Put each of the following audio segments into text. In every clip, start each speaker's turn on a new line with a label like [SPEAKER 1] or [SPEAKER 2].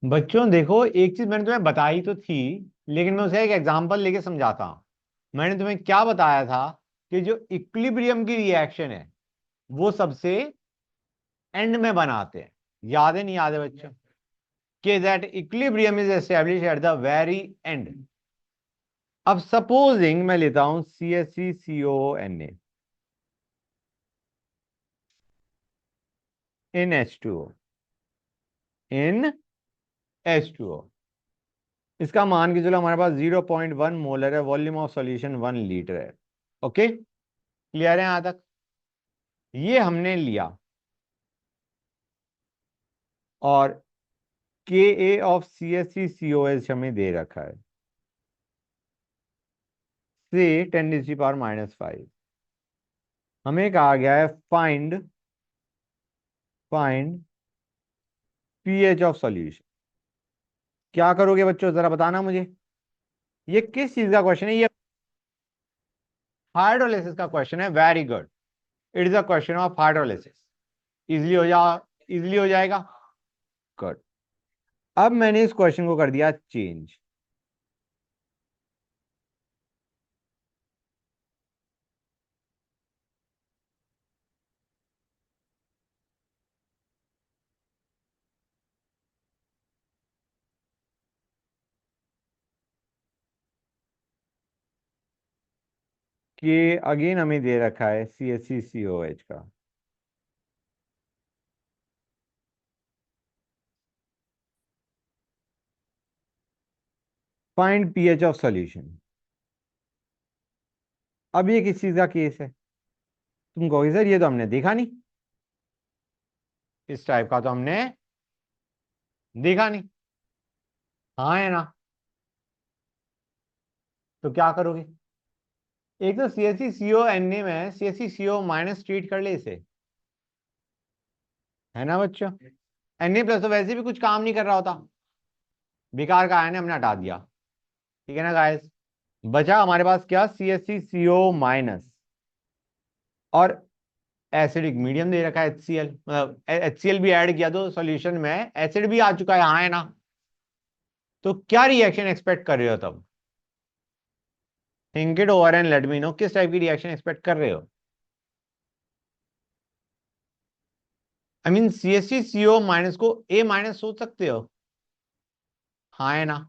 [SPEAKER 1] बच्चों देखो, एक चीज मैंने तुम्हें बताई तो थी, लेकिन मैं उसे एक एग्जांपल लेके समझाता हूं। मैंने तुम्हें क्या बताया था कि जो इक्विलिब्रियम की रिएक्शन है वो सबसे एंड में बनाते हैं। याद है नहीं याद है बच्चों? कि that equilibrium is establish at the very and. अब सपोजिंग मैं लेता हूं CH3CONA इन H2O, इन H2O। इसका मान के चलो हमारे पास 0.1 मोलर है, वॉल्यूम ऑफ सॉल्यूशन 1 लीटर है। ओके, क्लियर है यहां तक? ये हमने लिया और Ka ऑफ CH3COH हमें दे रखा है से 10⁻⁻⁵। हमें कहा गया है find find pH of solution. क्या करोगे बच्चों, जरा बताना मुझे। ये किस चीज का क्वेश्चन है? ये हाइड्रोलिसिस का क्वेश्चन है। Very good, it is a question of hydrolysis. Easily हो जा इजिली हो जाएगा। गुड। अब मैंने इस क्वेश्चन को कर दिया चेंज। कि अगेन हमें दे रखा है CH3COH का। Find pH of solution. अब ये किस चीज का केस है? तुम कहोगे सर ये तो हमने देखा नहीं, इस टाइप का तो हमने देखा नहीं। हाँ है ना? तो क्या करोगे? एक तो CH3CONA में CH3CO- ट्रीट कर ले इसे, है ना बच्चों? Na+ तो वैसे भी कुछ काम नहीं कर रहा होता, बेकार का आयन है, हमने हटा दिया। ठीक है ना गाइस? बचा हमारे पास क्या? CH3CO-। और एसिडिक मीडियम दे रखा है HCl, मतलब HCl भी ऐड किया तो सॉल्यूशन में एसिड भी आ चुका है, हाँ है ना? तो क्या रिएक्शन एक्सपेक्ट कर रहे हो तब? Think it over and let me know, किस टाइप की रिएक्शन एक्सपेक्ट कर रहे हो? आई मीन CH3CO- को A- सोच सकते हो, हाँ है ना?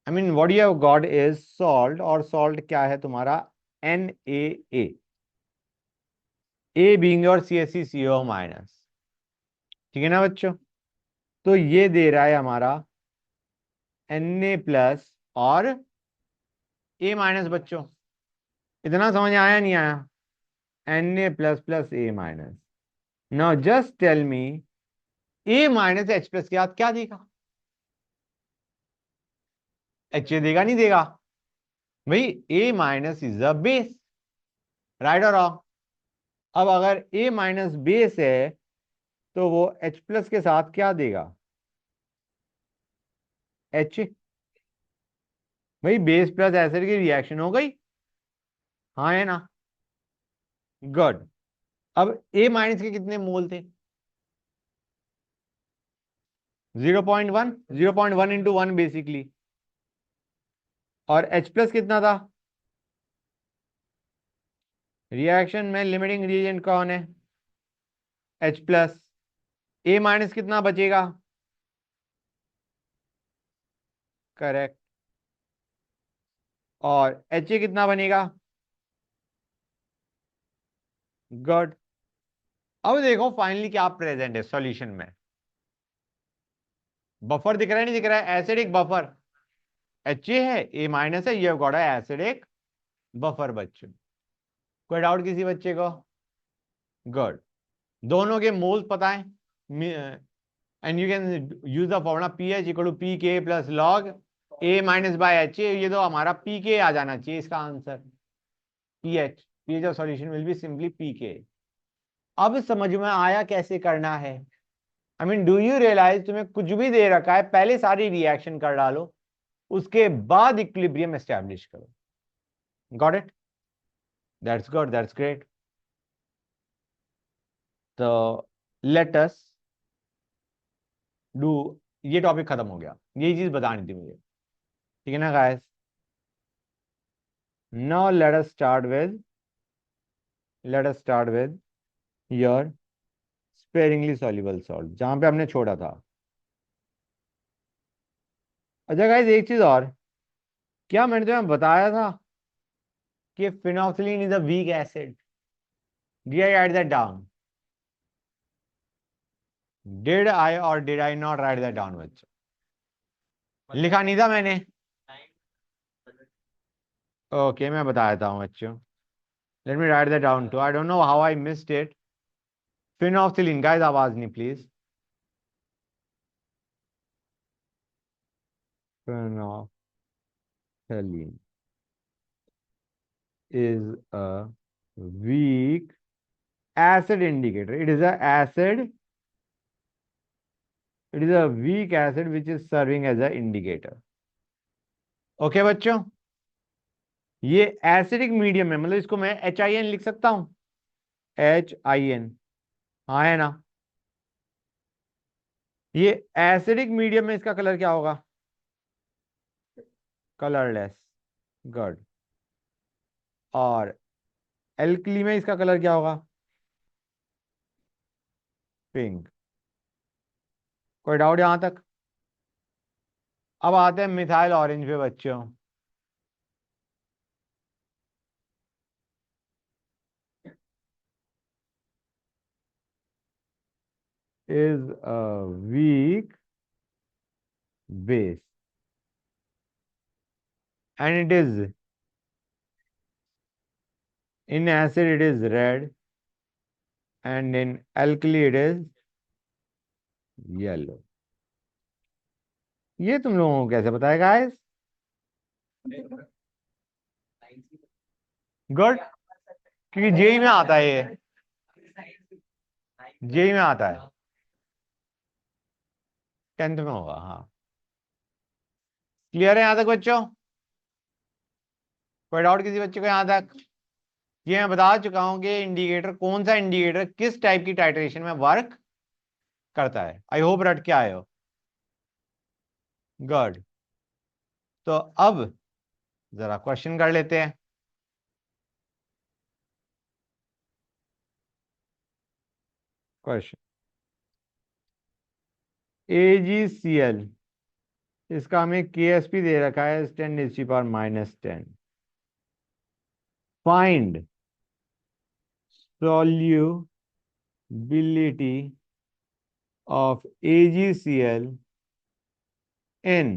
[SPEAKER 1] I mean what you have got is salt, और सॉल्ट क्या है तुम्हारा? NaA। A being your CH3CO-। ठीक है ना बच्चों? तो ये दे रहा है हमारा Na+ और A-। बच्चों इतना समझ आया नहीं आया? Na++ A-। Now just tell me, A- H+ के साथ क्या देगा? HA देगा नहीं देगा? भाई A- is a base, right और रॉन्ग? अब अगर A- बेस है तो वो H+ के साथ क्या देगा? H। भाई बेस प्लस एसिड की रिएक्शन हो गई, हाँ है ना? गुड। अब A- के कितने मोल थे? 0.1, 0.1 × 1 बेसिकली। और H+ कितना था? रिएक्शन में लिमिटिंग रिएजेंट कौन है? H+। A- कितना बचेगा? करेक्ट। और HA कितना बनेगा? गुड। अब देखो फाइनली क्या प्रेजेंट है सॉल्यूशन में। बफर दिख रहा है नहीं दिख रहा है? एसिडिक बफर HA है, A- है, ये गॉट है एसिडिक बफर बच्चों। कोई डाउट किसी बच्चे को? गुड। दोनों के मोल्स पता है, and you can use the formula pH = PK + log A- HA। ये तो हमारा PK आ जाना चाहिए इसका answer. pH of solution will be simply PK। अब समझ में आया कैसे करना है? I mean do you realise, तुम्हें कुछ भी दे रखा है पहले सारी रिएक्शन कर डालो, उसके बाद इक्विलिब्रियम एस्टेब्लिश करो। Got it? That's good, that's great. तो लेट अस डू ये टॉपिक खत्म हो गया, यही चीज बतानी थी मुझे, ठीक है ना guys. Now let us start with your sparingly soluble salt, जहां पे हमने छोड़ा था। अच्छा गाइस, एक चीज और, क्या मैंने तुम्हें बताया था कि फिनोक्सिलिन is a weak acid? Did I write that down? Did I और did I not write that down बच्चों? लिखा नहीं था मैंने? ओके, मैं बता देता हूँ बच्चों। Let me write that down too, I don't know how I missed it. फिनोक्सिलिन गाइस, आवाज नहीं प्लीज। फिनोक्सिलिन is a weak acid indicator. It is a weak acid which is serving as a indicator. Okay बच्चों, ये acidic medium है, मतलब इसको मैं HIN लिख सकता हूं, HIN। हाँ है ना? ये एसिडिक मीडियम में इसका कलर क्या होगा? कलरलेस। गुड। और एल्कली में इसका कलर क्या होगा? पिंक। कोई डाउट यहां तक? अब आते हैं मिथाइल ऑरेंज पे बच्चों। Is a weak base and it is in acid it is red and in alkali it is yellow। ये तुम लोगों को कैसे पता है गाइस? गुड, क्योंकि जेई में आता है, ये जेई में आता है, 10th में होगा। हाँ, क्लियर है यहां तक बच्चों? कोई डाउट किसी बच्चे को यहां तक? ये मैं बता चुका हूं कि इंडिकेटर, कौन सा इंडिकेटर किस टाइप की टाइट्रेशन में वर्क करता है। आई होप रट के आए हो। गुड। तो अब जरा क्वेश्चन कर लेते हैं। क्वेश्चन, AgCl, इसका हमें KSP दे रखा है 10⁻⁻10। Find solubility of AgCl in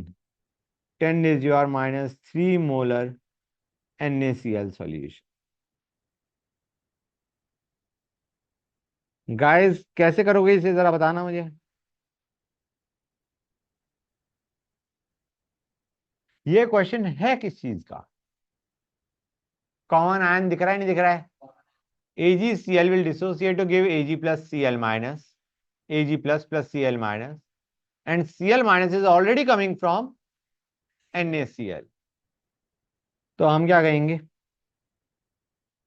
[SPEAKER 1] 10⁻³ molar NaCl solution। Guys, कैसे करोगे इसे जरा बताना मुझे। ये क्वेश्चन है किस चीज का? कॉमन आयन दिख रहा है, नहीं दिख रहा है? AgCl will dissociate to give Ag plus Cl minus, Ag plus Cl minus, and Cl minus is already coming from NaCl। तो हम क्या कहेंगे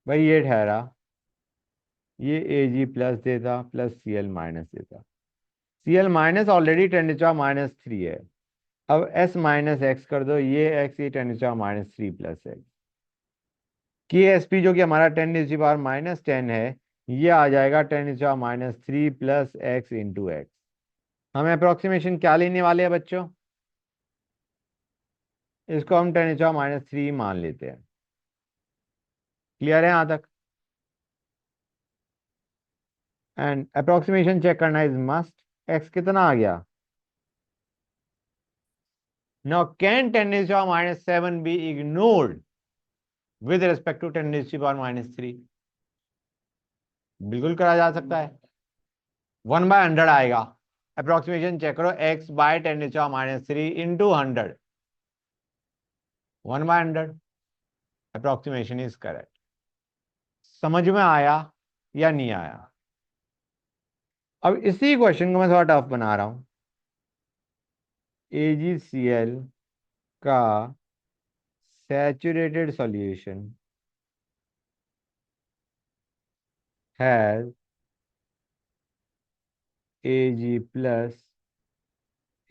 [SPEAKER 1] भाई, ये ठहरा, ये Ag प्लस देता प्लस Cl माइनस देता। Cl माइनस ऑलरेडी 10⁻³ है। अब S माइनस एक्स कर दो, ये x, ये 10⁻³ प्लस एक्स। KSP जो कि हमारा 10⁻⁻10 है, ये आ जाएगा 10⁻³ प्लस एक्स इंटू एक्स। हमें अप्रोक्सीमेशन क्या लेने वाले हैं बच्चों? इसको हम 10⁻³ मान लेते हैं। क्लियर है यहां तक? एंड अप्रोक्सीमेशन चेक करना इज मस्ट। एक्स कितना आ गया? Now can 10⁻⁷ be ignored with respect to 10⁻⁻3? बिल्कुल करा जा सकता है। 1/100 आएगा। अप्रोक्सीमेशन चेक करो, x by 10⁻³ into 100, 1/100। Approximation is correct. समझ में आया या नहीं आया? अब इसी क्वेश्चन को मैं थोड़ा टफ बना रहा हूं। AgCl का saturated solution has Ag plus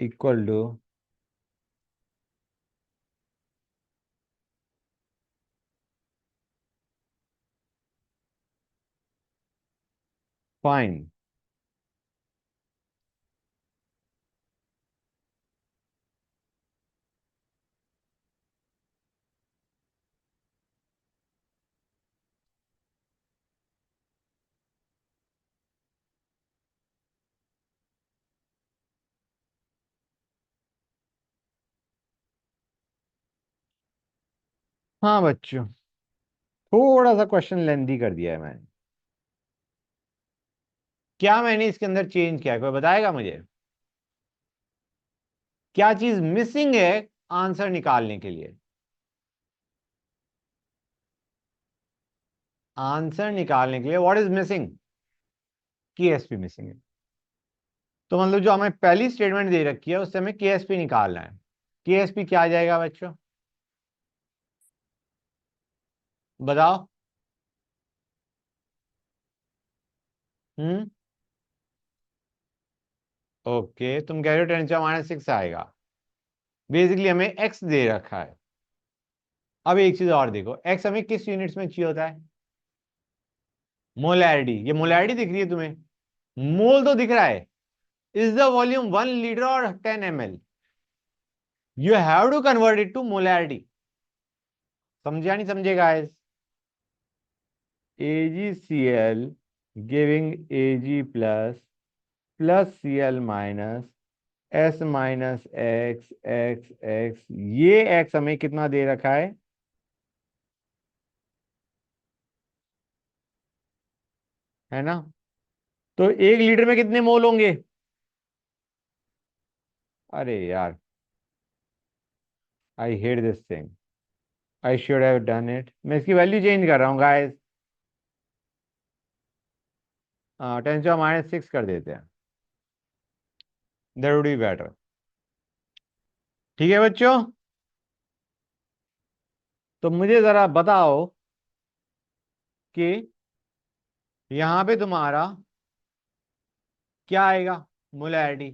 [SPEAKER 1] equal to fine. हाँ बच्चों, थोड़ा सा क्वेश्चन लेंदी कर दिया है मैंने। क्या मैंने इसके अंदर चेंज किया है, कोई बताएगा मुझे? क्या चीज मिसिंग है आंसर निकालने के लिए? आंसर निकालने के लिए what is missing? Ksp missing है। तो मतलब जो हमें पहली स्टेटमेंट दे रखी है उससे हमें केएसपी निकालना है। केएसपी क्या आ जाएगा बच्चों, बताओ? हम्म। ओके, तुम कह रहे हो 10⁻⁶ आएगा। बेसिकली हमें एक्स दे रखा है। अब एक चीज और देखो, एक्स हमें किस यूनिट्स में चाहिए होता है? मोलैरिटी। ये मोलैरिटी दिख रही है तुम्हें? मोल तो दिख रहा है। इज द वॉल्यूम 1 लीटर और 10 ml? You have to convert it to molarity. समझे या नहीं समझे guys? AgCl giving Ag plus Cl minus S minus x x x. ये एक्स हमें कितना दे रखा है ना? तो 1 लीटर में कितने मोल होंगे? अरे यार, I hate this thing. I should have done it. मैं इसकी वैल्यू चेंज कर रहा हूँ गाइस। 10⁻⁶ कर देते हैं, दैट वुड बी बेटर। ठीक है बच्चों, तो मुझे जरा बताओ कि यहां पे तुम्हारा क्या आएगा? मोलैरिटी।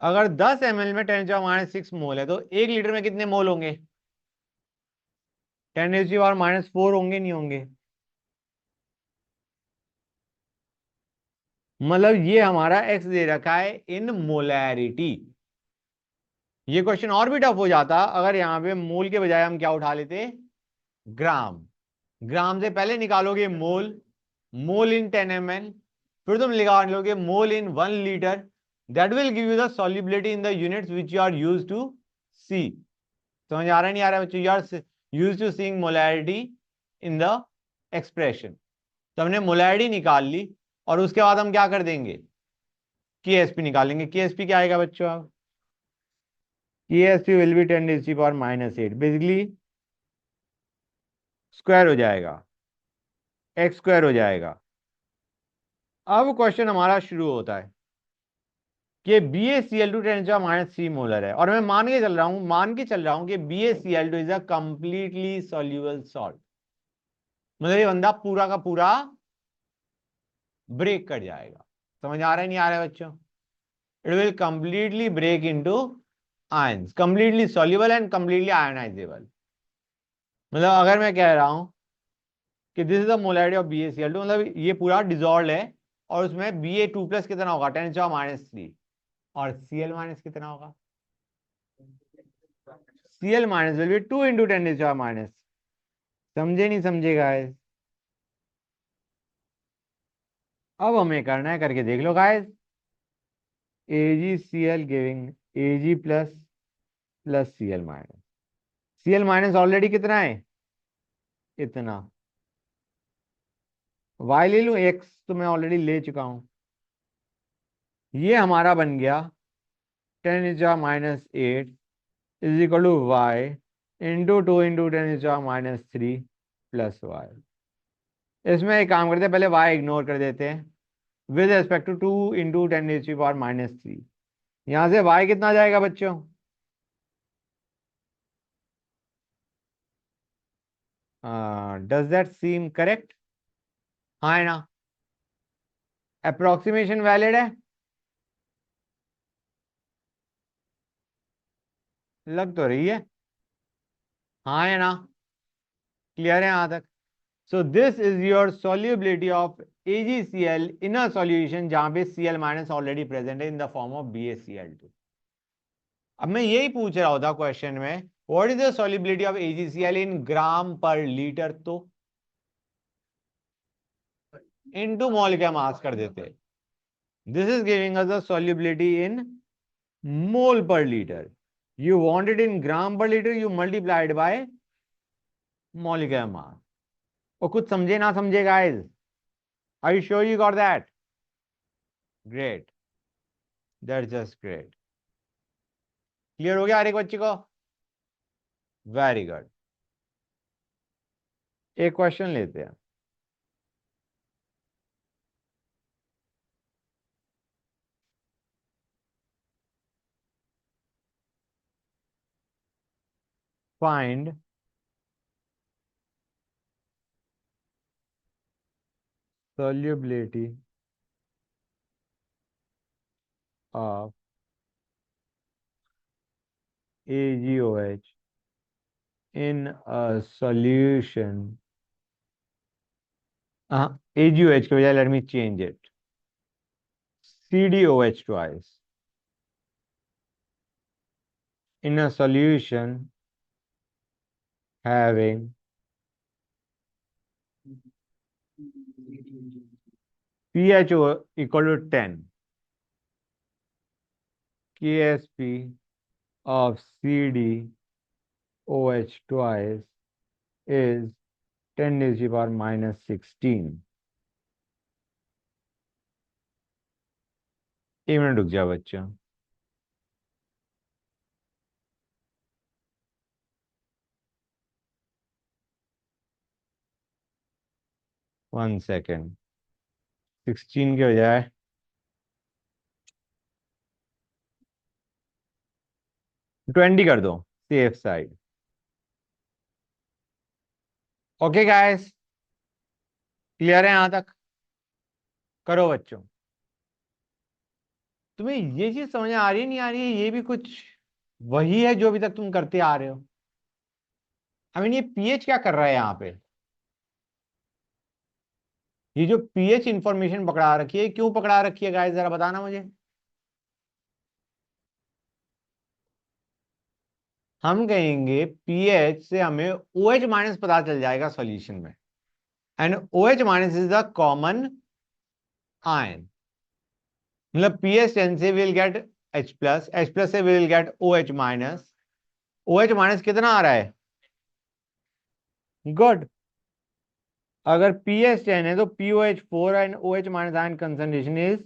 [SPEAKER 1] अगर 10 ml में 10⁻⁶ मोल है तो 1 लीटर में कितने मोल होंगे? 10⁻⁻⁴ होंगे नहीं होंगे? मतलब ये हमारा एक्स दे रखा है इन मोलैरिटी। ये क्वेश्चन और भी टफ हो जाता अगर यहां पे मोल के बजाय हम क्या उठा लेते? ग्राम। ग्राम से पहले निकालोगे मोल, मोल इन 10 ml, फिर तुम निकाल लोगे mole in 1 litre. That will give you the solubility in the units which you are use to see. समझ आ रहा है नहीं आ रहा है बच्चों? You are use to seeing molarity in the expression. तो हमने मोलैरिटी निकाल ली और उसके बाद हम क्या कर देंगे? केएसपी निकालेंगे। केएसपी क्या आएगा बच्चों? आप Ksp will be 10⁻⁻8। Basically square हो जाएगा, एक्स स्क्वायर हो जाएगा। अब क्वेश्चन हमारा शुरू होता है कि BaCl2 10⁻³ मोलर है और मैं मान के चल रहा हूं कि BaCl2 is a completely soluble salt. मतलब ये बंदा पूरा का पूरा ब्रेक कर जाएगा। समझ आ रहा है नहीं आ रहा है बच्चों? It will completely break into ions, completely soluble and completely ionisable. मतलब अगर मैं कह रहा हूं कि this is the molarity of BaCl2, मतलब ये पूरा डिजॉल्व है और उसमें Ba2+ कितना होगा? 10⁻³ और Cl माइनस कितना होगा? Cl minus will be 2 into 10⁻⁻। समझे नहीं समझे गाइस? अब हमें करना है, करके देख लो guys. AgCl giving Ag plus Cl minus. Cl minus already कितना है? इतना। Y ले लूं? X तो मैं ऑलरेडी ले चुका हूं। ये हमारा बन गया 10⁻⁸ is equal to y into 2 into 10⁻³ plus y. इसमें एक काम करते हैं, पहले y इग्नोर कर देते हैं विद रिस्पेक्ट टू 2 इंटू 10⁻³ यहां से y कितना जाएगा बच्चों? Does that seem correct? हाँ है ना? अप्रोक्सीमेशन वैलिड है? लग तो रही है, हाँ या ना? क्लियर है यहां तक? So this is your solubility of AgCl in a solution जहां पे Cl माइनस ऑलरेडी प्रेजेंट है in the form of BaCl2। अब मैं यही पूछ रहा होता क्वेश्चन में, what is the solubility of AgCl in gram per litre, तो इनटू मोल का मास कर देते। This is giving us the solubility in mole per litre. You want it in gram per liter, you multiply it by molecular mass। और कुछ समझे ना समझे guys? Are you sure you got that? Great, that's just great। Clear हो गया हर एक बच्चे को? Very good. एक क्वेश्चन लेते हैं। Find solubility of AgOH in a solution। AgOH के बजाय let me change it, CdOH twice in a solution having pH equal to 10, Ksp of CdOH twice is 10 to the power minus 16। एक minute रुक जाओ बच्चों। One second. 16 के बजाय 20 कर दो, safe side. Okay guys, clear है यहां तक? करो बच्चों। तुम्हें ये चीज समझ आ रही है नहीं आ रही है? ये भी कुछ वही है जो अभी तक तुम करते आ रहे हो। आई मीन ये पीएच क्या कर रहा है यहाँ पे? ये जो पीएच इंफॉर्मेशन पकड़ा रखी है, क्यों पकड़ा रखी है गाइस, जरा बताना मुझे। हम कहेंगे पीएच से हमें OH माइनस पता चल जाएगा सॉल्यूशन में, and OH minus is the common ion. मतलब पीएच 10 से will get H plus, H plus से will get OH minus. OH minus कितना आ रहा है? गुड। अगर पीएच 10 है तो POH4 and OH minus ion concentration is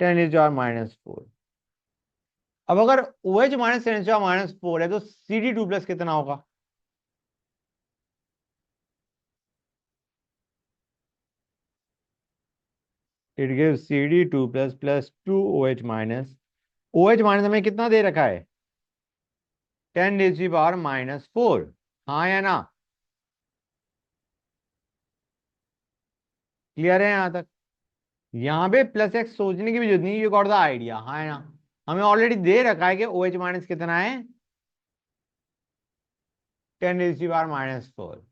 [SPEAKER 1] 10 is और -4। अब अगर OH माइनस 10 इज -4 है तो CD2 प्लस कितना होगा? It gives CD2 plus plus 2 OH minus. OH minus हमें कितना दे रखा है? 10⁻⁻⁴। हाँ या ना? क्लियर है यहां तक? यहां पे प्लस एक्स सोचने की भी जरूरत नहीं, यू गॉट द आइडिया, हाँ या ना? हमें ऑलरेडी दे रखा है कि OH माइनस कितना है? 10⁻⁻⁴।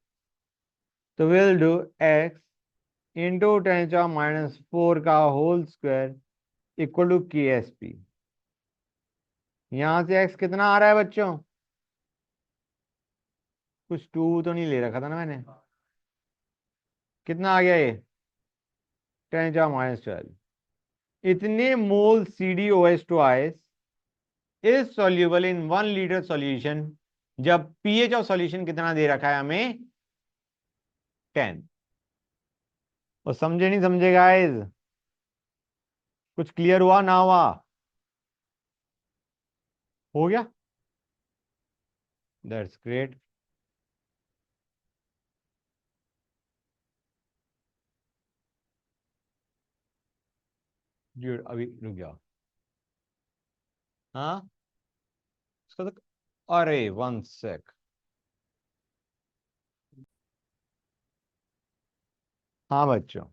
[SPEAKER 1] तो विल डू x इंटू 10⁻⁻⁴ का whole square equal to KSP। यहां से x कितना आ रहा है बच्चों? कुछ 2 तो नहीं ले रखा था ना मैंने? कितना आ गया ये? 10⁻⁻12। इतने मोल CdOH twice is soluble in 1 litre solution जब पीएच ऑफ सॉल्यूशन कितना दे रखा है हमें? 10। और समझे नहीं समझे गाइस? कुछ क्लियर हुआ ना हुआ? हो गया? That's great. अभी रुक जाओ। हाँ, उसका तो, अरे वन सेक। हाँ बच्चों,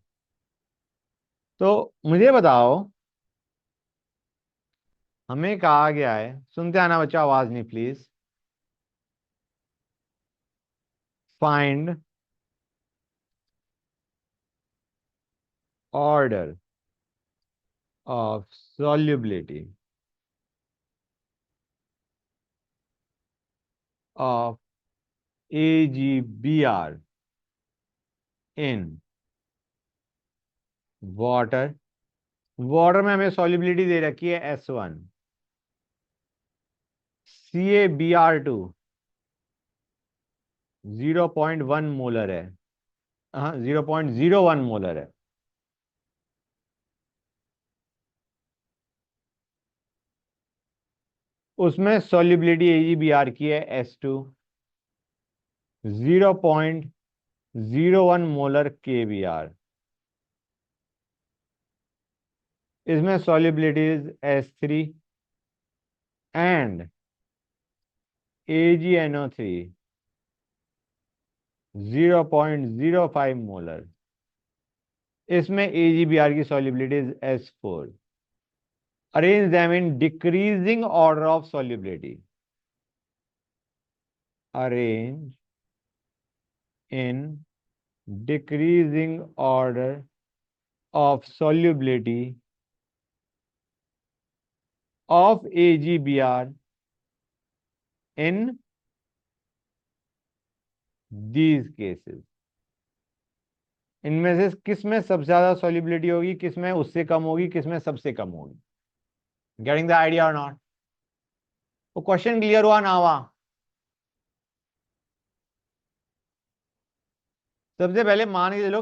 [SPEAKER 1] तो मुझे बताओ हमें कहा गया है, सुनते आना बच्चा, आवाज नहीं please. Find order of solubility of AgBr in water. Water में हमें सॉल्युबिलिटी दे रखी है S1, CaBr2 0.1 मोलर है। हाँ, 0.01 मोलर है। उसमें सॉल्युबिलिटी AgBr की है S2, 0.01 मोलर KBr। इसमें solubility S3 and AgNO3 0.05 molar. इसमें AgBr की solubility S4। Arrange them in decreasing order of solubility. Arrange in decreasing order of solubility of AgBr in these cases। इनमें से किस में सबसे ज्यादा solubility होगी, किस में उससे कम होगी, किस में सबसे कम होगी। गेटिंग द आइडिया और नॉट? वो क्वेश्चन क्लियर हुआ ना हुआ? सबसे पहले मान के चलो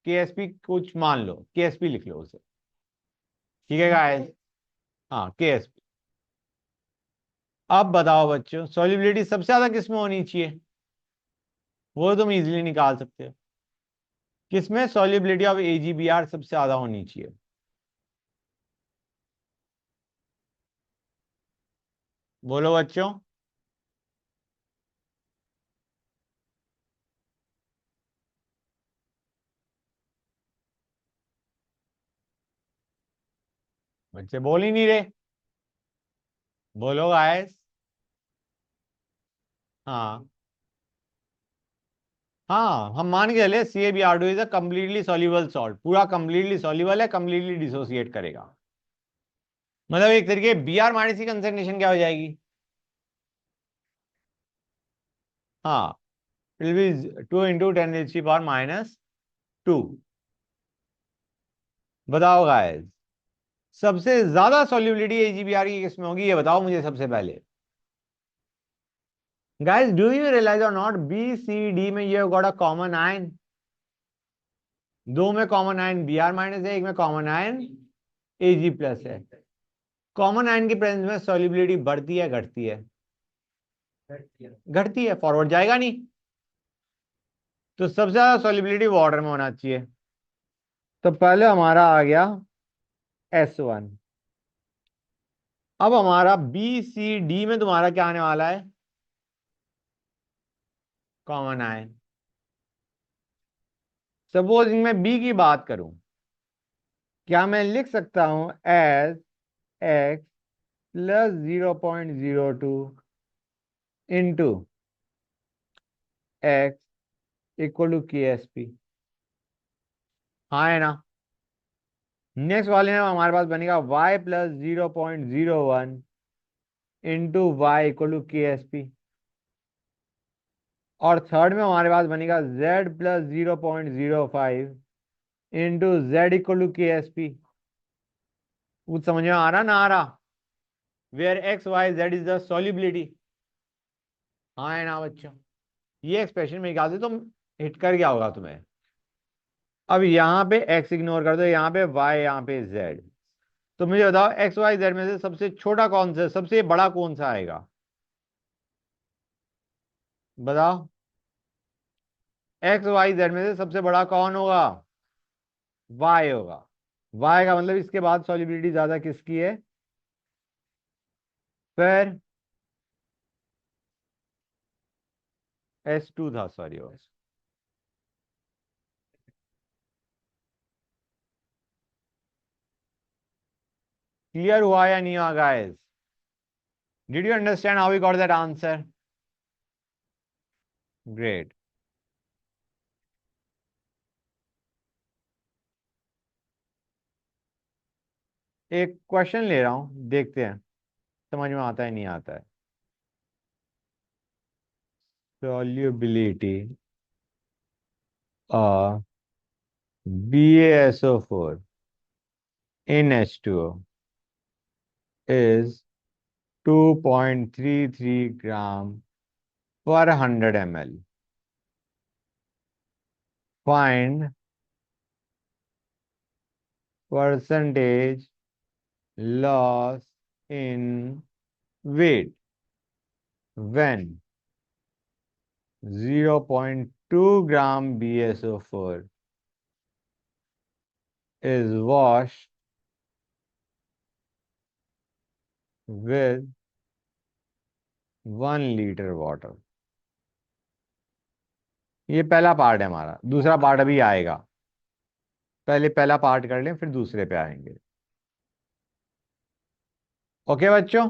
[SPEAKER 1] KSP कुछ मान लो, KSP लिख लो उसे। ठीक है गाइस? हाँ, KSP। अब बताओ बच्चों, सॉल्युबिलिटी सबसे ज्यादा किस में होनी चाहिए? वो तुम इजीली निकाल सकते हो। किसमें सॉल्युबिलिटी ऑफ AgBr सबसे ज्यादा होनी चाहिए? बोलो बच्चों। बच्चे बोल ही नहीं रहे। बोलो गाइस। हाँ, हाँ, हम मान के चले CaBr2 is a completely soluble salt. पूरा कंप्लीटली सॉल्युबल है, कंप्लीटली डिसोसिएट करेगा। मतलब एक तरीके Br माइनस की कंसंट्रेशन क्या हो जाएगी? हाँ, इट विल बी 2 × 10⁻²। बताओ गाइस, सबसे ज्यादा सॉल्युबिलिटी AgBr की किसमें होगी, ये बताओ मुझे सबसे पहले। गाइस, डू यू रियलाइज और नॉट, BCD में ये गॉट अ कॉमन आयन। दो में कॉमन आयन Br माइनस है, एक में कॉमन आयन Ag प्लस है। कॉमन आयन की प्रेजेंस में सॉल्युबिलिटी बढ़ती है घटती है? घटती है, फॉरवर्ड जाएगा नहीं। तो सबसे ज्यादा सॉल्युबिलिटी वाटर में होना चाहिए। तो पहले हमारा आ गया S1। अब हमारा BCD में तुम्हारा क्या आने वाला है? Common ion. सपोज इनमें बी की बात करूं, क्या मैं लिख सकता हूं as x plus 0.02 into x equal to KSP? हाँ है ना? नेक्स्ट वाले में हमारे पास बनेगा y plus 0.01 into y equal to KSP। और थर्ड में हमारे पास बनेगा z plus 0.05 into z equal to KSP। कुछ समझ में आ रहा ना आ रहा? Where x y z is the solubility. हाँ है ना बच्चों? ये एक्सप्रेशन में निकाल दे तुम, हिट कर क्या होगा तुम्हें। अब यहाँ पे x इग्नोर कर दो, यहाँ पे y, यहाँ पे z। तो मुझे बताओ एक्स वाई जेड में से सबसे छोटा कौन सा, सबसे बड़ा कौन सा आएगा? बताओ, एक्स वाई जेड में से सबसे बड़ा कौन होगा? y होगा। y का मतलब इसके बाद सॉल्युबिलिटी ज्यादा किसकी है? फिर S2 था, सॉरी। क्लियर हुआ या नहीं हुआ guys? Did you understand how we got that answer? Great. एक क्वेश्चन ले रहा हूं, देखते हैं समझ में आता है नहीं आता है। solubility of BaSO4 in H2O is 2.33 gram per 100 ml. Find percentage loss in weight when 0.2 gram BaSO4 is washed with 1 liter water। ये पहला पार्ट है हमारा, दूसरा पार्ट अभी आएगा। पहले पहला पार्ट कर लें फिर दूसरे पे आएंगे। ओके बच्चों,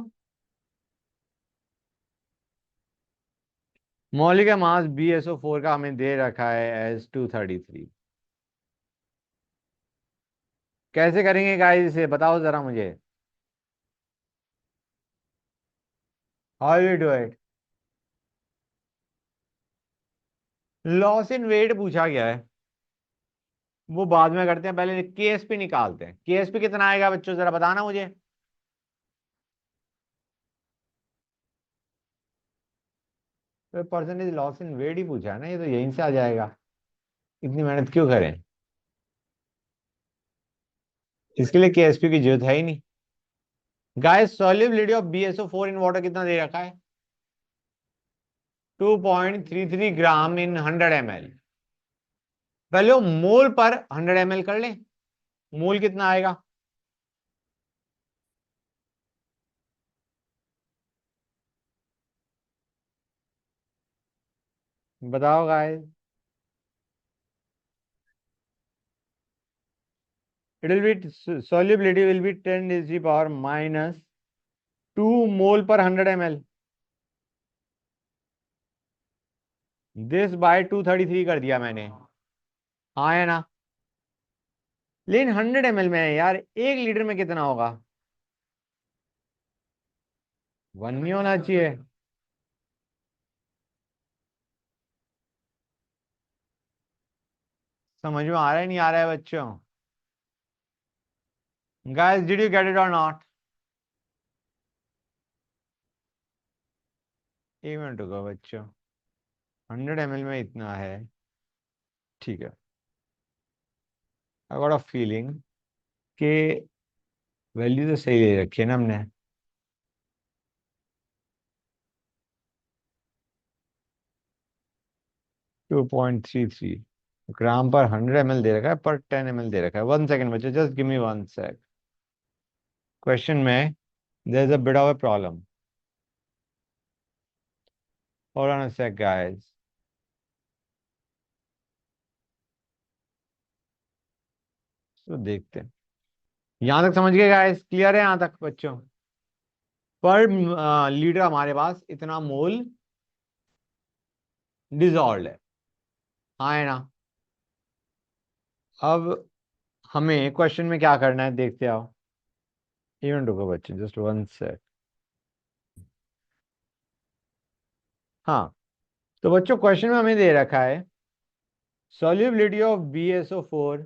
[SPEAKER 1] मौलिक मास BaSO4 का हमें दे रखा है एज 233। कैसे करेंगे गाइस इसे बताओ जरा मुझे। How you do it? Loss in weight पूछा गया है, वो बाद में करते हैं, पहले KSP निकालते हैं। KSP कितना आएगा बच्चों जरा बताना मुझे। तो परसेंटेज लॉस इन वेट ही पूछा है ना, ये तो यहीं से आ जाएगा। इतनी मेहनत क्यों करें, इसके लिए KSP की जरूरत है ही नहीं। Guys solubility of BaSO4 in water कितना दे रखा है? 2.33 ग्राम इन 100 ml। पहले वो मोल पर 100 ml कर ले, मोल कितना आएगा? बताओ guys. It will be, solubility will be 10⁻², मोल पर 100 ml। दिस बाय 233 कर दिया मैंने, हाँ है ना? लेकिन 100 ml में है यार, 1 लीटर में कितना होगा? 1 नहीं होना चाहिए। समझ में आ रहा है नहीं आ रहा है बच्चों? Guys did you get it और नॉट? एक मिनट रुको बच्चों, 100 ml में इतना है, ठीक है। आई गॉट अ फीलिंग कि वैल्यू तो सही ले रखी है ना हमने। 2.33 ग्राम पर 100 ml दे रखा है, पर 10 ml दे रखा है। 1 सेकेंड बच्चों, just give me 1 sec. Question में there is a bit of a problem. Hold on a sec guys. तो देखते हैं, यहां तक समझ गए गाइस? क्लियर है यहां तक बच्चों? पर लीटर हमारे पास इतना मोल डिजॉल्व है, हाँ है ना? अब हमें क्वेश्चन में क्या करना है देखते आओ। इवन रुको बच्चे, जस्ट 1 सेक। हाँ, तो बच्चों क्वेश्चन में हमें दे रखा है solubility of BaSO4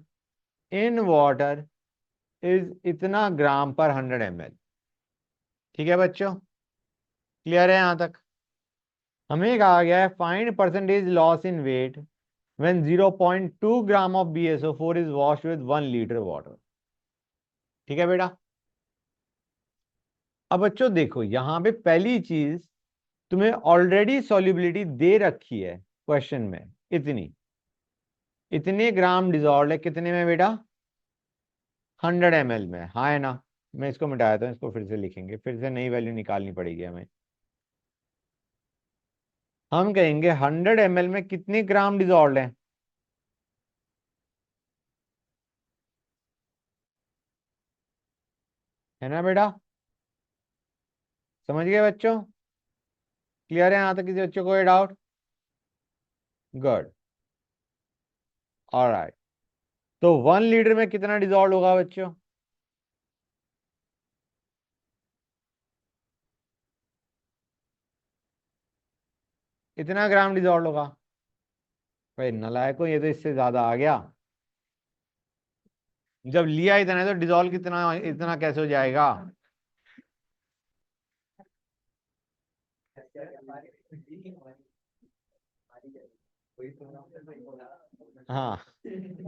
[SPEAKER 1] in water is इतना ग्राम पर 100 ml। ठीक है बच्चों, क्लियर है यहां तक? हमें कहा गया है find percentage loss in weight when 0.2 gram of BaSO4 is washed with 1 litre water. ठीक है बेटा? अब बच्चों देखो यहां पे पहली चीज, तुम्हें ऑलरेडी सॉल्युबिलिटी दे रखी है क्वेश्चन में, इतनी, इतने ग्राम डिजॉल्व है कितने में बेटा? 100 ml में, हाँ है ना? मैं इसको मिटाया था, इसको फिर से लिखेंगे, फिर से नई वैल्यू निकालनी पड़ेगी हमें। हम कहेंगे 100 ml में कितने ग्राम डिजॉल्व है? है ना बेटा? समझ गए बच्चों? क्लियर है यहां तक? किसी बच्चों को कोई डाउट? गुड। ऑलराइट। तो 1 लीटर में कितना डिजॉल्व होगा बच्चों? इतना ग्राम डिजॉल्व होगा। भाई नालायकों, ये तो इससे ज्यादा आ गया। जब लिया इतना है तो डिजॉल्व कितना, इतना कैसे हो जाएगा? हाँ,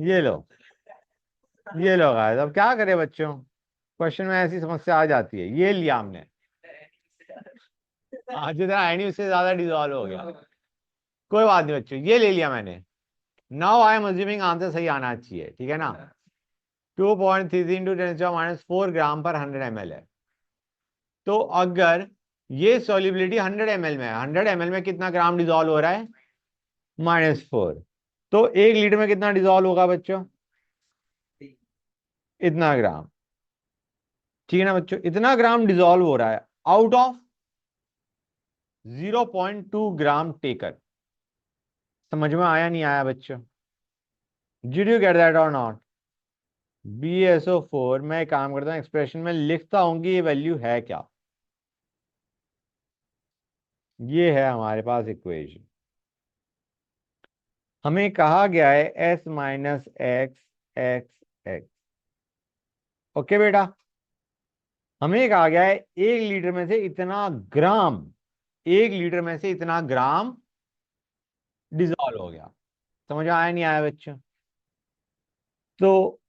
[SPEAKER 1] ये लो, ये लो गाइस, अब क्या करें बच्चों, क्वेश्चन में ऐसी समस्या आ जाती है। ये लिया हमने, आज जितना है नहीं उससे ज्यादा डिजॉल्व हो गया। कोई बात नहीं बच्चों, ये ले लिया मैंने। Now I am assuming answer सही आना चाहिए, ठीक है ना? 2.33 × 10⁻⁴ ग्राम पर 100 ml है। तो अगर ये सॉल्युबिलिटी 100 ml में है, 100 ml में कितना ग्राम डिजॉल्व हो रहा है? -4। तो 1 लीटर में कितना डिजॉल्व होगा बच्चों? इतना ग्राम। ठीक है ना बच्चों? इतना ग्राम डिजॉल्व हो रहा है आउट ऑफ 0.2 ग्राम टेकर। समझ में आया नहीं आया बच्चों? डिड यू गेट दैट और नॉट? BSO4, मैं एक काम करता हूँ, एक्सप्रेशन में लिखता हूँ कि ये वैल्यू है क्या। ये है हमारे पास इक्वेशन। हमें कहा गया है S-X, X। ओके बेटा? हमें कहा गया है 1 लीटर में से इतना ग्राम, 1 लीटर में से इतना ग्राम डिजॉल्व हो गया। समझ आया नहीं आया बच्चों? तो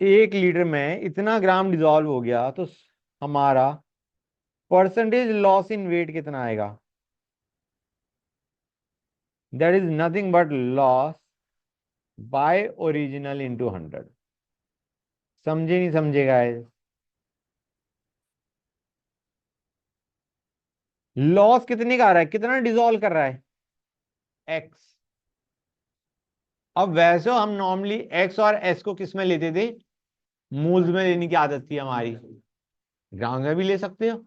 [SPEAKER 1] 1 लीटर में इतना ग्राम डिजॉल्व हो गया तो हमारा परसेंटेज लॉस इन वेट कितना आएगा? That is nothing but loss by original into 100। समझे नहीं समझे गाइस? लॉस कितने का आ रहा है, कितना डिजॉल्व कर रहा है? एक्स। अब वैसे हम नॉर्मली एक्स और एस को किस में लेते थे? मूल्स में लेने की आदत थी हमारी। ग्राम में भी ले सकते हो।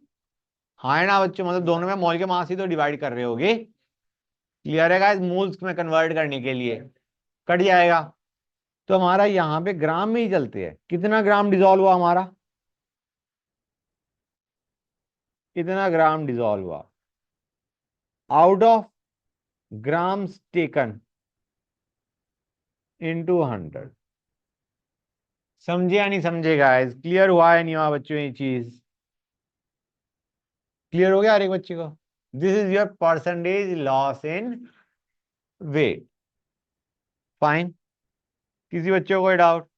[SPEAKER 1] हाँ है ना बच्चों? मतलब दोनों में मोल के मास ही तो डिवाइड कर रहे होगे। क्लियर है गाइस? मूल्स में कन्वर्ट करने के लिए कट जाएगा। तो हमारा यहाँ पे ग्राम में ही चलते हैं। कितना ग्राम डिजॉल्व हुआ हमारा? कितना ग्राम डिजॉल्व हुआ out of grams taken into 100। समझे या नहीं समझे गाइस? क्लियर हुआ है नहीं हुआ बच्चों ये चीज? क्लियर हो गया हर एक बच्चे को? This is your percentage loss in weight. Fine. किसी बच्चे को कोई डाउट?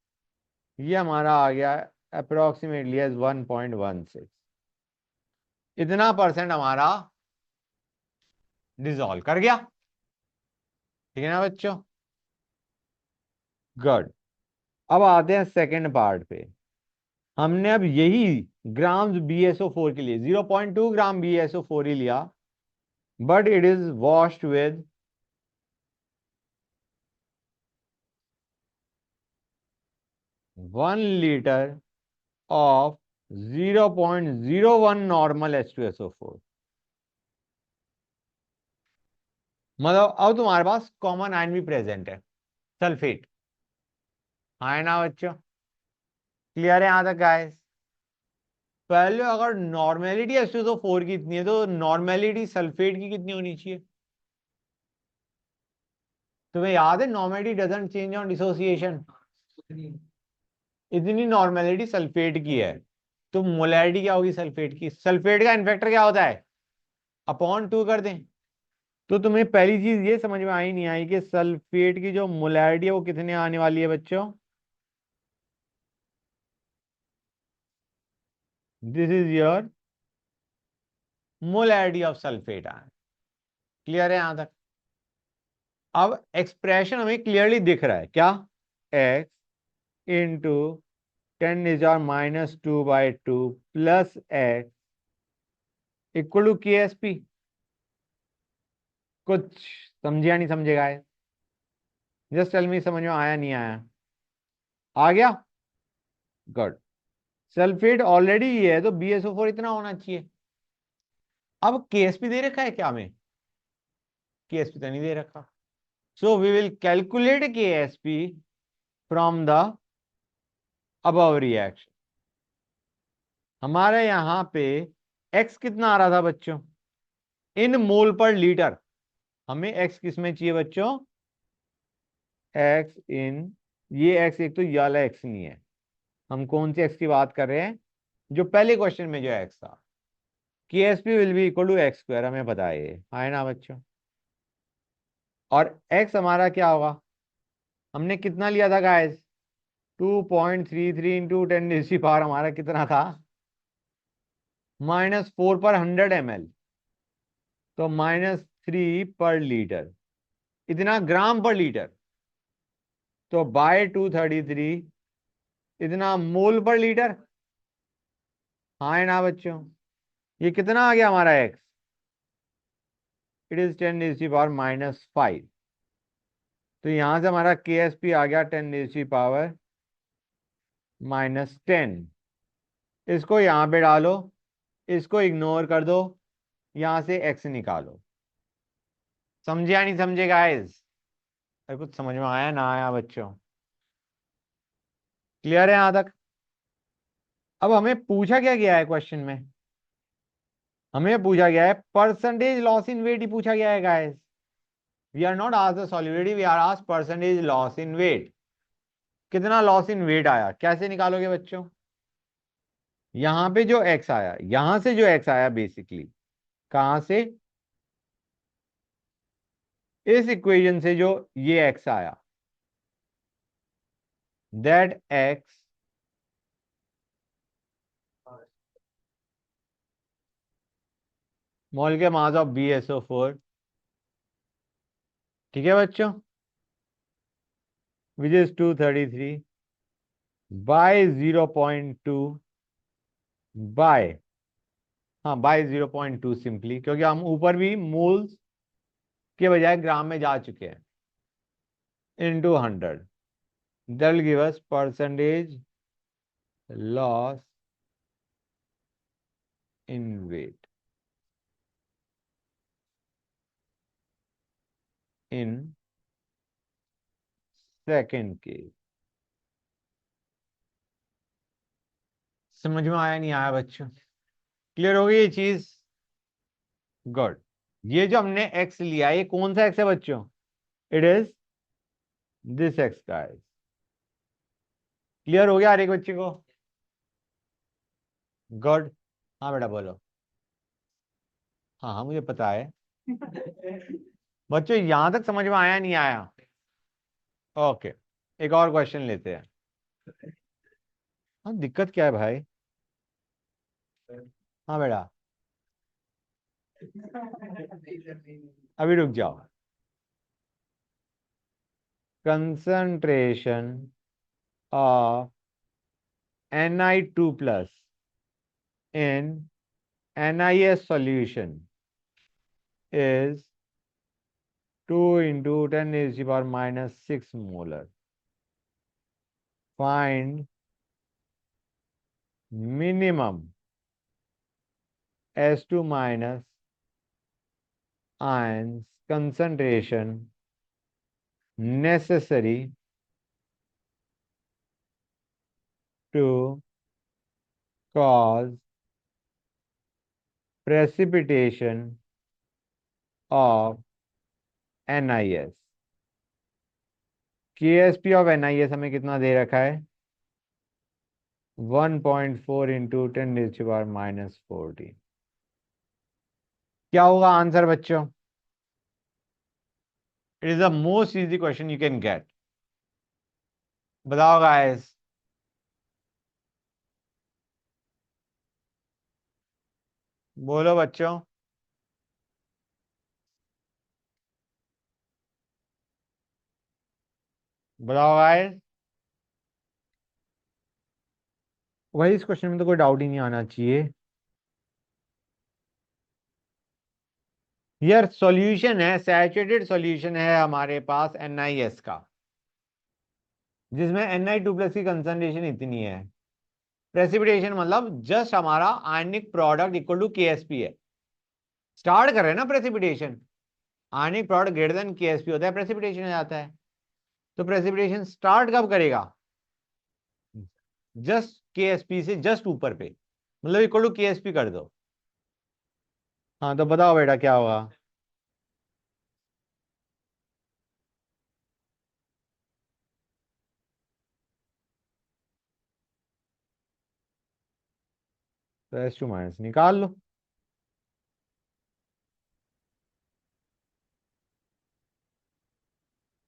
[SPEAKER 1] ये हमारा आ गया अप्रोक्सीमेटली एज 1.16। इतना परसेंट हमारा डिजॉल्व कर गया। ठीक है ना बच्चों? गुड। अब आते हैं सेकेंड पार्ट पे। हमने अब यही ग्राम्स BSO4 के लिए 0.2 ग्राम BSO4 ही लिया, but it is washed with 1 litre of 0.01 normal H2SO4। मतलब अब तुम्हारे पास कॉमन आयन भी प्रेजेंट है, सल्फेट। हाँ है ना बच्चों? क्लियर है यहां तक गाइस? पहले अगर नॉर्मेलिटी H2SO4 की इतनी है तो नॉर्मेलिटी सल्फेट की कितनी होनी चाहिए? तुम्हें याद है normality doesn't change on dissociation. इतनी नॉर्मेलिटी सल्फेट की है। तो मोलैरिटी क्या होगी सल्फेट की? सल्फेट का इन्फेक्टर क्या होता है? अपॉन 2 कर दें। तो तुम्हें पहली चीज ये समझ में आई नहीं आई कि सल्फेट की जो मोलैरिटी है वो कितने आने वाली है बच्चों? This is your molarity of sulphate ion. Clear है यहां तक? अब एक्सप्रेशन हमें क्लियरली दिख रहा है क्या? X into 10⁻²/2 plus x equal to KSP। कुछ समझिया नहीं समझेगा है? जस्ट टेल मी समझ में आया नहीं आया? आ गया? गुड। सल्फेट ऑलरेडी ये है तो BSO4 इतना होना चाहिए। अब KSP दे रखा है क्या हमें? KSP तो नहीं दे रखा। So we will calculate KSP from the above reaction. हमारे यहां पे x कितना आ रहा था बच्चों? इन मोल पर लीटर। हमें x किस में चाहिए बच्चों? x इन, ये x एक तो ये वाला x नहीं है। हम कौन सी x की बात कर रहे हैं? जो पहले क्वेश्चन में जो x था। KSP will be equal to x square, हमें पता है ये, है ना बच्चों? और x हमारा क्या होगा? हमने कितना लिया था गाइस? 2.33 इंटू 10⁻⁴ हमारा कितना था? -4 पर 100 ml, तो -3 पर लीटर, इतना ग्राम पर लीटर। तो बाय 233 इतना मोल पर लीटर। हाँ है ना बच्चों? ये कितना आ गया हमारा x? It is 10⁻⁻5। तो यहां से हमारा KSP आ गया 10⁻⁻10। इसको यहां पे डालो, इसको इग्नोर कर दो, यहां से x निकालो। समझे या नहीं समझे गाइस? अरे कुछ समझ में आया ना आया बच्चों? क्लियर है यहां तक? अब हमें पूछा क्या गया है क्वेश्चन में? हमें पूछा गया है परसेंटेज लॉस इन वेट ही पूछा गया है guys. We are not asked the solubility, we are asked percentage loss in weight. कितना लॉस इन वेट आया, कैसे निकालोगे बच्चों? यहां पे जो x आया, यहां से जो x आया बेसिकली, कहां से? इस इक्वेशन से जो ये x आया, दैट x मोल के मास ऑफ BSO4, ठीक है बच्चों, विच इज 233 बाय 0.2 बाय, हाँ बाय 0.2 सिंपली, क्योंकि हम ऊपर भी मोल्स के बजाय ग्राम में जा चुके हैं, into 100, that will give us percentage loss in weight in second के। समझ में आया नहीं आया बच्चों? क्लियर हो गई ये चीज? गुड। ये जो हमने x लिया, ये कौन सा x है बच्चों? It is this x guys. Clear हो गया हर एक बच्चे को? गुड। हाँ बेटा बोलो। हाँ हाँ मुझे पता है। बच्चों यहां तक समझ में आया नहीं आया? ओके, एक और क्वेश्चन लेते हैं। हाँ दिक्कत क्या है भाई? हाँ बेटा, अभी रुक जाओ। Concentration of Na2+ in NiS solution is 2 into 10⁻⁻6 molar. Find minimum S2 minus ions concentration necessary to cause precipitation of NiS. KSP of NiS हमें कितना दे रखा है? 1.4 इंटू 10⁻⁻14। क्या होगा आंसर बच्चों? It is the most easy question you can get. बताओ guys. बोलो बच्चों। बताओ गाइस। वही, इस क्वेश्चन में तो कोई डाउट ही नहीं आना चाहिए। यार सॉल्यूशन है, सैचुरेटेड सॉल्यूशन है हमारे पास NiS का, जिसमें Na2+ की कंसंट्रेशन इतनी है। प्रेसिपिटेशन मतलब जस्ट हमारा ionic product equal to KSP है। स्टार्ट कर रहे हैं ना precipitation, ionic product greater than KSP होता है, प्रेसिपिटेशन हो जाता है। तो प्रेसिपिटेशन स्टार्ट कब करेगा? जस्ट केएसपी से जस्ट ऊपर पे, मतलब इक्वल टू केएसपी कर दो। हाँ तो बताओ बेटा क्या होगा? तो एस टू माइनस निकाल लो।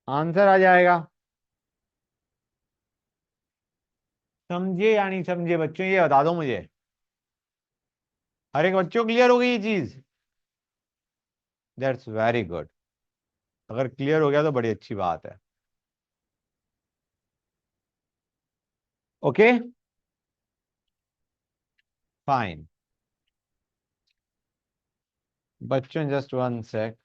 [SPEAKER 1] आंसर आ जाएगा। समझे या नहीं समझे बच्चों, ये बता दो मुझे। हर एक बच्चों क्लियर हो गई ये चीज? That's very good. अगर क्लियर हो गया तो बड़ी अच्छी बात है। Okay fine. बच्चों जस्ट वन सेक।